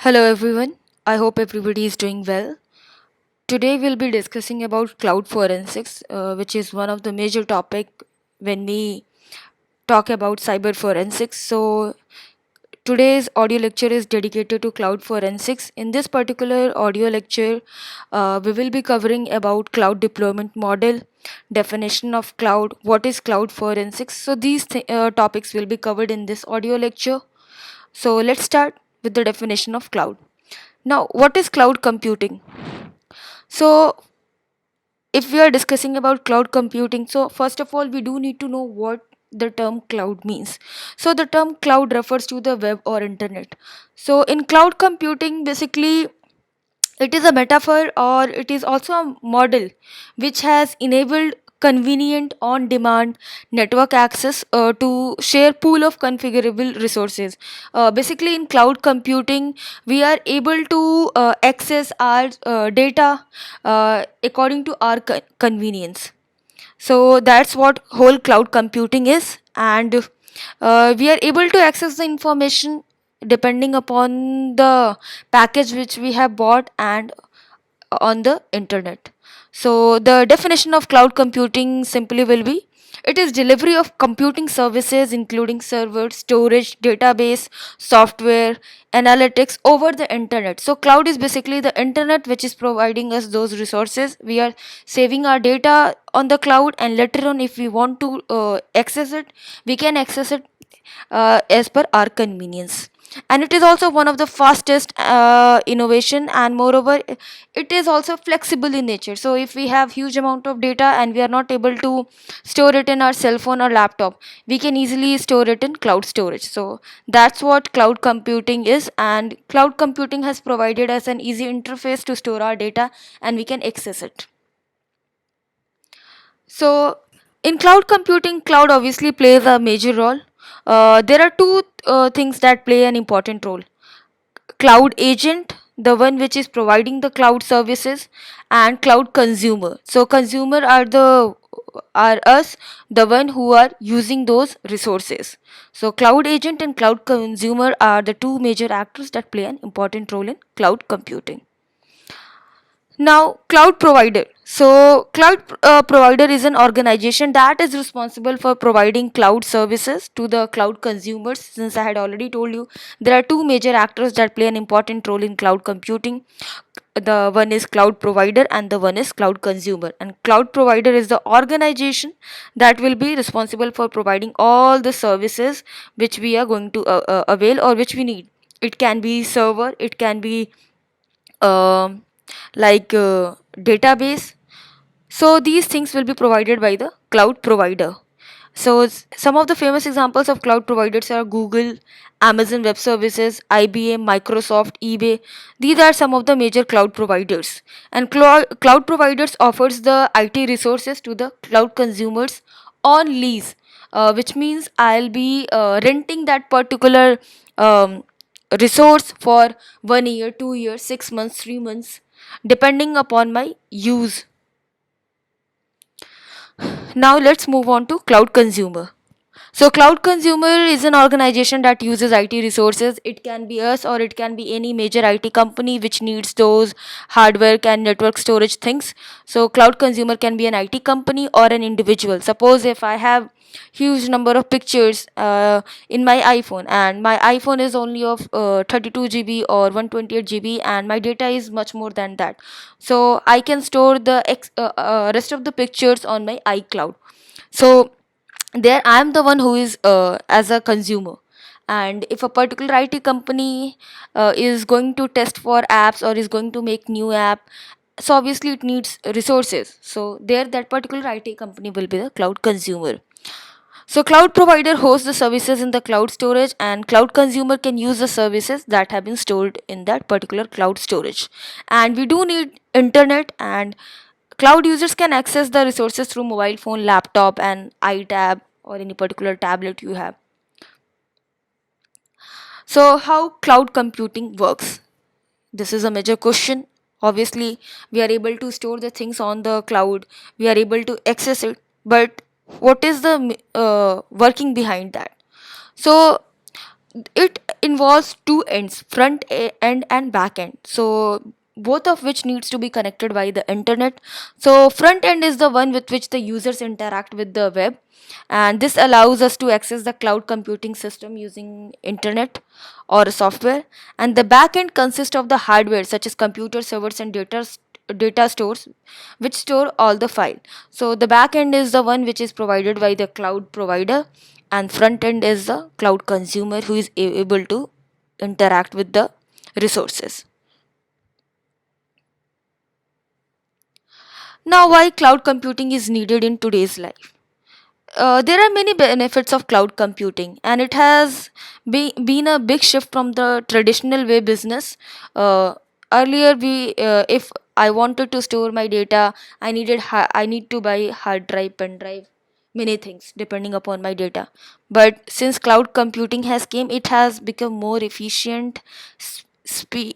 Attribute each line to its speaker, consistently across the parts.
Speaker 1: Hello everyone. I hope everybody is doing well. Today we'll be discussing about cloud forensics, which is one of the major topic when we talk about cyber forensics. So today's audio lecture is dedicated to cloud forensics. In this particular audio lecture, we will be covering about cloud deployment model, definition of cloud, what is cloud forensics. So these topics will be covered in this audio lecture. So let's start with the definition of cloud. Now, what is cloud computing? So, if we are discussing about cloud computing, so first of all, we do need to know what the term cloud means. So, the term cloud refers to the web or internet. So, in cloud computing, basically, it is a metaphor or it is also a model which has enabled convenient on demand network access to share pool of configurable resources. Basically, in cloud computing, we are able to access our data according to our convenience. So that's what whole cloud computing is, and we are able to access the information depending upon the package which we have bought and on the internet. So the definition of cloud computing simply will be, it is delivery of computing services including server, storage, database, software, analytics over the internet. So cloud is basically the internet which is providing us those resources. We are saving our data on the cloud, and later on if we want to access it, we can access it as per our convenience. And it is also one of the fastest innovation, and moreover it is also flexible in nature. So if we have huge amount of data and we are not able to store it in our cell phone or laptop, we can easily store it in cloud storage. So that's what cloud computing is, and cloud computing has provided us an easy interface to store our data and we can access it. So, in cloud computing, cloud obviously plays a major role. There are two things that play an important role: cloud agent, the one which is providing the cloud services, and cloud consumer. So, consumer are us, the one who are using those resources. So, cloud agent and cloud consumer are the two major actors that play an important role in cloud computing. Now, cloud provider. So, cloud provider is an organization that is responsible for providing cloud services to the cloud consumers. Since I had already told you, there are two major actors that play an important role in cloud computing. The one is cloud provider and the one is cloud consumer. And cloud provider is the organization that will be responsible for providing all the services which we are going to avail or which we need. It can be server, it can be um database. So these things will be provided by the cloud provider. So some of the famous examples of cloud providers are Google, Amazon Web Services, IBM, Microsoft, eBay. These are some of the major cloud providers. And cloud providers offers the IT resources to the cloud consumers on lease, which means I'll be renting that particular um, resource for 1 year, 2 years, 6 months, 3 months, depending upon my use. Now let's move on to cloud consumer. So cloud consumer is an organization that uses IT resources. It can be us or it can be any major IT company which needs those hardware and network storage things. So cloud consumer can be an IT company or an individual. Suppose if I have huge number of pictures in my iPhone, and my iPhone is only of 32 GB or 128 GB, and my data is much more than that. So I can store the rest of the pictures on my iCloud. So there I am the one who is as a consumer. And if a particular IT company is going to test for apps or is going to make new app, so obviously it needs resources. So there that particular IT company will be the cloud consumer. So cloud provider hosts the services in the cloud storage, and cloud consumer can use the services that have been stored in that particular cloud storage. And we do need internet, and cloud users can access the resources through mobile phone, laptop, and iTab or any particular tablet you have. So how cloud computing works? This is a major question. Obviously, we are able to store the things on the cloud. We are able to access it, but what is the working behind that? So it involves two ends, end and back end. So both of which needs to be connected by the internet. So front end is the one with which the users interact with the web, and this allows us to access the cloud computing system using internet or software. And the back end consists of the hardware such as computer servers and data stores which store all the file. So the back end is the one which is provided by the cloud provider, and front end is the cloud consumer who is able to interact with the resources. Now, why cloud computing is needed in today's life? There are many benefits of cloud computing, and it has been a big shift from the traditional way business. Earlier, if I wanted to store my data, I need to buy hard drive, pen drive, many things depending upon my data. But since cloud computing has came, it has become more efficient. We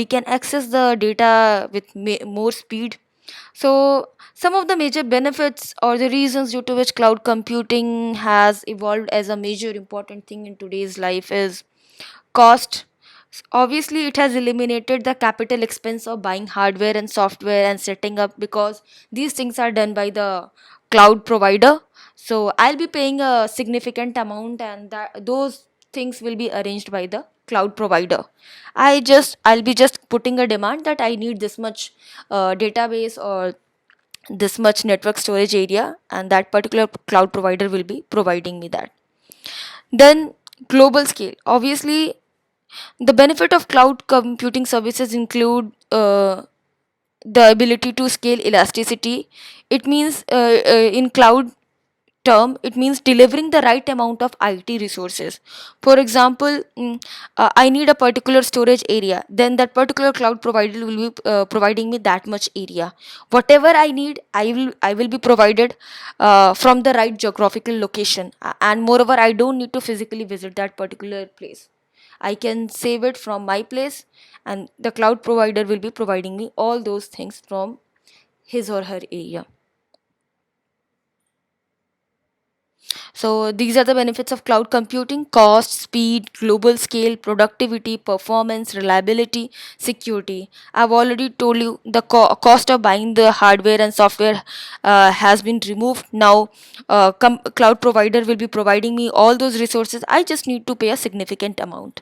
Speaker 1: can access the data with more speed. So, some of the major benefits or the reasons due to which cloud computing has evolved as a major important thing in today's life is cost. Obviously, it has eliminated the capital expense of buying hardware and software and setting up, because these things are done by the cloud provider. So, I'll be paying a significant amount, and those things will be arranged by the cloud provider. I'll be just putting a demand that I need this much database or this much network storage area, and that particular cloud provider will be providing me that. Then global scale. Obviously, the benefit of cloud computing services include the ability to scale elasticity. It means in cloud term, it means delivering the right amount of IT resources. For example, I need a particular storage area, then that particular cloud provider will be providing me that much area. Whatever I need, I will be provided from the right geographical location. And moreover, I don't need to physically visit that particular place. I can save it from my place, and the cloud provider will be providing me all those things from his or her area. So these are the benefits of cloud computing: cost, speed, global scale, productivity, performance, reliability, security. I've already told you the cost of buying the hardware and software has been removed. Now, cloud provider will be providing me all those resources. I just need to pay a significant amount.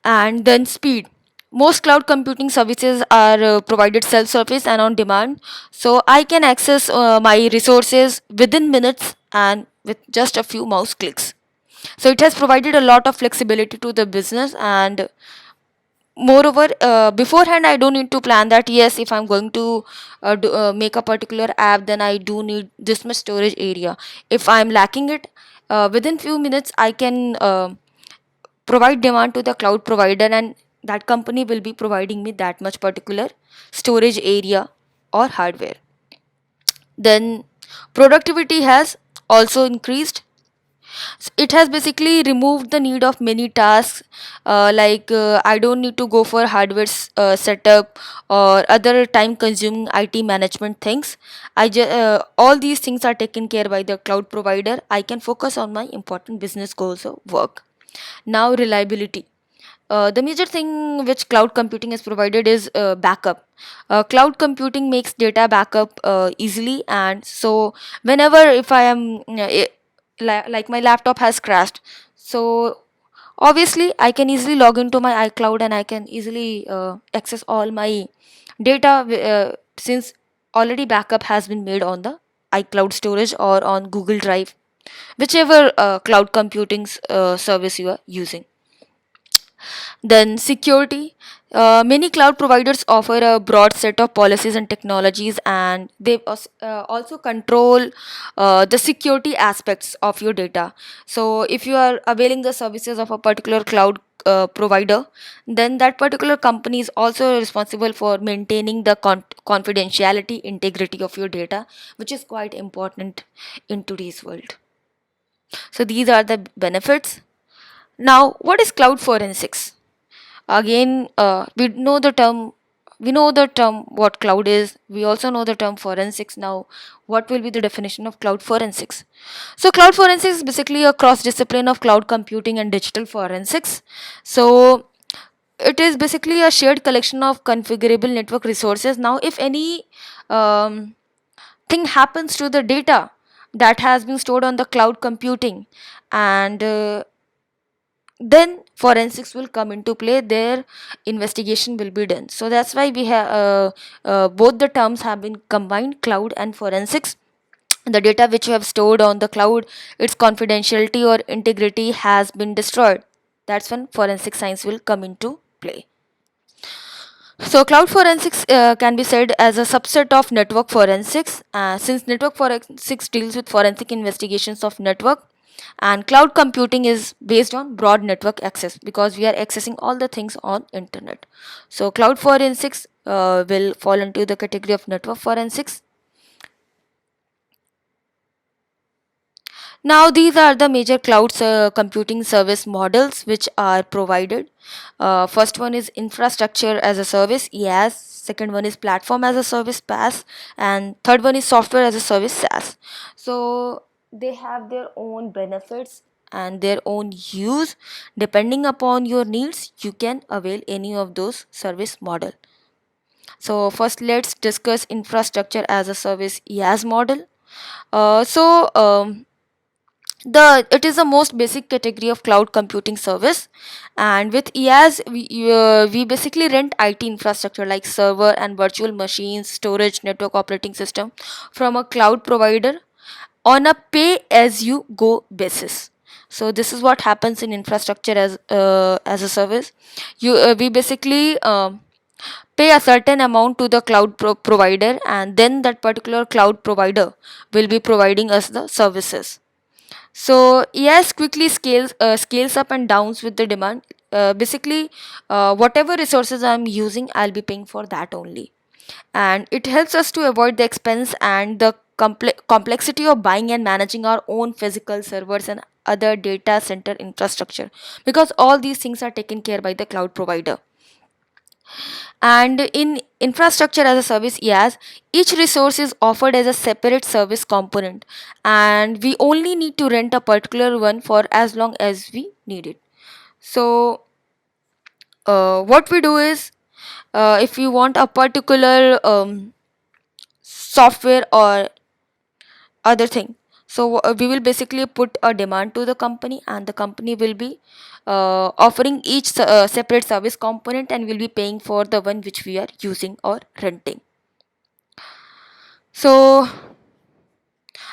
Speaker 1: And then speed. Most cloud computing services are provided self-service and on demand, so I can access my resources within minutes and with just a few mouse clicks. So it has provided a lot of flexibility to the business. And moreover, beforehand I don't need to plan that, yes, if I'm going to make a particular app, then I do need this much storage area. If I'm lacking it, within few minutes I can provide demand to the cloud provider, and that company will be providing me that much particular storage area or hardware. Then productivity has also increased. It has basically removed the need of many tasks, I don't need to go for hardware setup or other time consuming IT management things. All these things are taken care by the cloud provider. I can focus on my important business goals of work. Now, reliability. The major thing which cloud computing has provided is backup. Cloud computing makes data backup easily, and so whenever if I am like my laptop has crashed, so obviously I can easily log into my iCloud and I can easily access all my data, since already backup has been made on the iCloud storage or on Google Drive, whichever cloud computing service you are using. Then security. Many cloud providers offer a broad set of policies and technologies, and they also control the security aspects of your data. So, if you are availing the services of a particular cloud provider, then that particular company is also responsible for maintaining the confidentiality, integrity of your data, which is quite important in today's world. So, these are the benefits. Now, what is cloud forensics? Again, we know the term, we know the term what cloud is. We also know the term forensics. Now, what will be the definition of cloud forensics? So, cloud forensics is basically a cross discipline of cloud computing and digital forensics. So, it is basically a shared collection of configurable network resources. Now, if any um, thing happens to the data that has been stored on the cloud computing, and then forensics will come into play, their investigation will be done. So that's why we have both the terms have been combined, cloud and forensics. The data which you have stored on the cloud, its confidentiality or integrity has been destroyed. That's when forensic science will come into play. So, cloud forensics can be said as a subset of network forensics, since network forensics deals with forensic investigations of network, and cloud computing is based on broad network access because we are accessing all the things on internet. So, cloud forensics will fall into the category of network forensics. Now, these are the major cloud computing service models which are provided. First one is infrastructure as a service, IaaS. Second one is platform as a service, PaaS. And third one is software as a service, SaaS. So, they have their own benefits and their own use. Depending upon your needs, you can avail any of those service model. So, first let's discuss infrastructure as a service, IaaS model. Uh, so, um, the it is the most basic category of cloud computing service, and with IaaS we basically rent IT infrastructure like server and virtual machines, storage, network, operating system from a cloud provider on a pay as you go basis. So this is what happens in infrastructure as a service. We basically pay a certain amount to the cloud provider, and then that particular cloud provider will be providing us the services. So yes, quickly scales up and downs with the demand. Basically, whatever resources I'm using, I'll be paying for that only, and it helps us to avoid the expense and the complexity of buying and managing our own physical servers and other data center infrastructure, because all these things are taken care by the cloud provider. And in infrastructure as a service, yes, each resource is offered as a separate service component, and we only need to rent a particular one for as long as we need it. So what we do is, if we want a particular software or other thing, so we will basically put a demand to the company, and the company will be offering each separate service component, and will be paying for the one which we are using or renting. So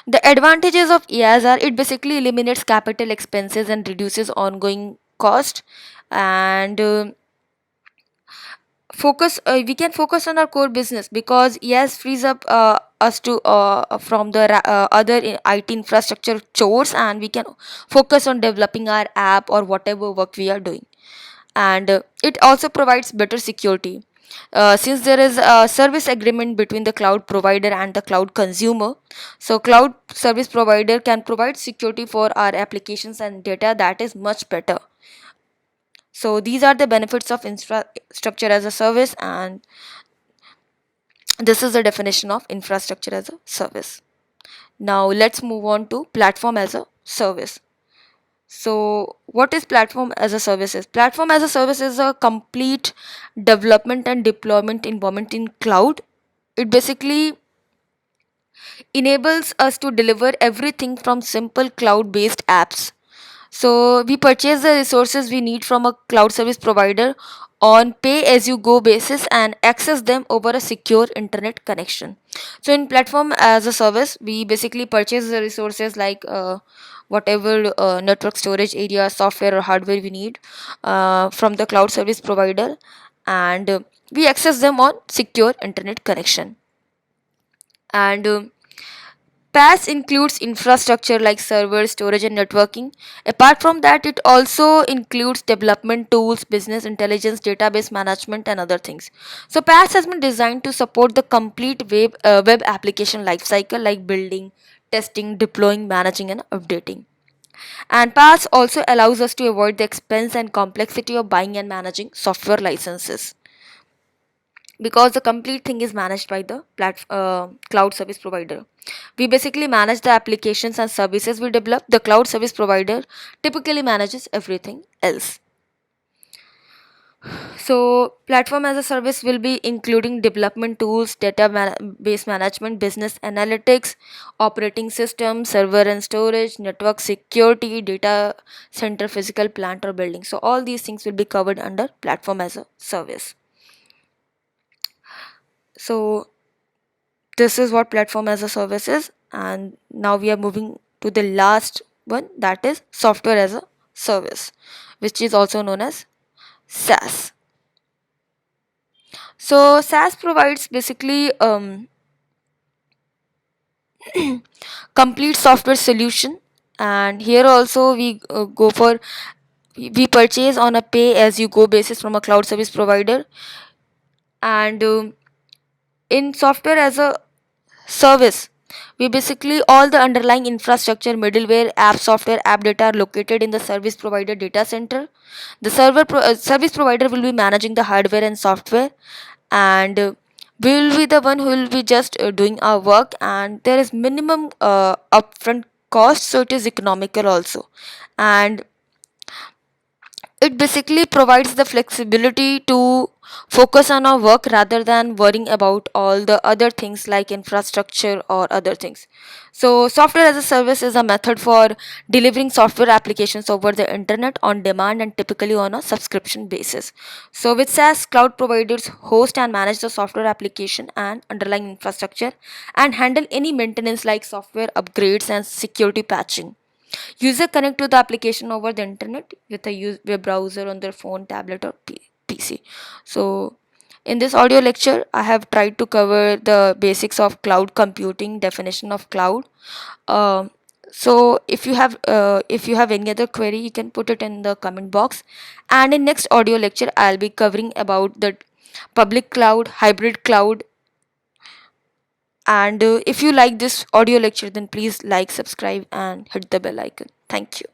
Speaker 1: the advantages of IaaS are, it basically eliminates capital expenses and reduces ongoing cost, and focus we can focus on our core business, because IaaS frees up us to from the other IT infrastructure chores, and we can focus on developing our app or whatever work we are doing. And it also provides better security, since there is a service agreement between the cloud provider and the cloud consumer. So cloud service provider can provide security for our applications and data that is much better. So these are the benefits of infrastructure as a service, and this is the definition of infrastructure as a service. Now let's move on to platform as a service. So, what is platform as a service? Platform as a service is a complete development and deployment environment in cloud. It basically enables us to deliver everything from simple cloud based apps. So, we purchase the resources we need from a cloud service provider on pay as you go basis and access them over a secure internet connection. So, in platform as a service, we basically purchase the resources like whatever network, storage area, software, or hardware we need from the cloud service provider, and we access them on secure internet connection. And PaaS includes infrastructure like server, storage, and networking. Apart from that, it also includes development tools, business intelligence, database management, and other things. So, PaaS has been designed to support the complete web application lifecycle, like building, testing, deploying, managing, and updating. And PaaS also allows us to avoid the expense and complexity of buying and managing software licenses. because the complete thing is managed by the cloud service provider. We basically manage the applications and services we develop. The cloud service provider typically manages everything else. So, platform as a service will be including development tools, database management, business analytics, operating system, server and storage, network security, data center, physical plant or building. So, all these things will be covered under platform as a service. So, this is what platform as a service is, and now we are moving to the last one, that is software as a service, which is also known as SaaS. So SaaS provides basically complete software solution, and here also we go for, we purchase on a pay as you go basis from a cloud service provider. And in software as a service, we basically all the underlying infrastructure, middleware, app software, app data are located in the service provider data center. The service provider will be managing the hardware and software, and we will be the one who will be just doing our work, and there is minimum upfront cost, so it is economical also. And it basically provides the flexibility to focus on our work rather than worrying about all the other things like infrastructure or other things. So software as a service is a method for delivering software applications over the internet on demand and typically on a subscription basis. So with SaaS, cloud providers host and manage the software application and underlying infrastructure and handle any maintenance like software upgrades and security patching. User connect to the application over the internet with a web browser on their phone, tablet, or PC. So, in this audio lecture, I have tried to cover the basics of cloud computing, definition of cloud. So, if you have any other query, you can put it in the comment box. And in next audio lecture, I'll be covering about the public cloud, hybrid cloud, and if you like this audio lecture, then please like, subscribe, and hit the bell icon. Thank you.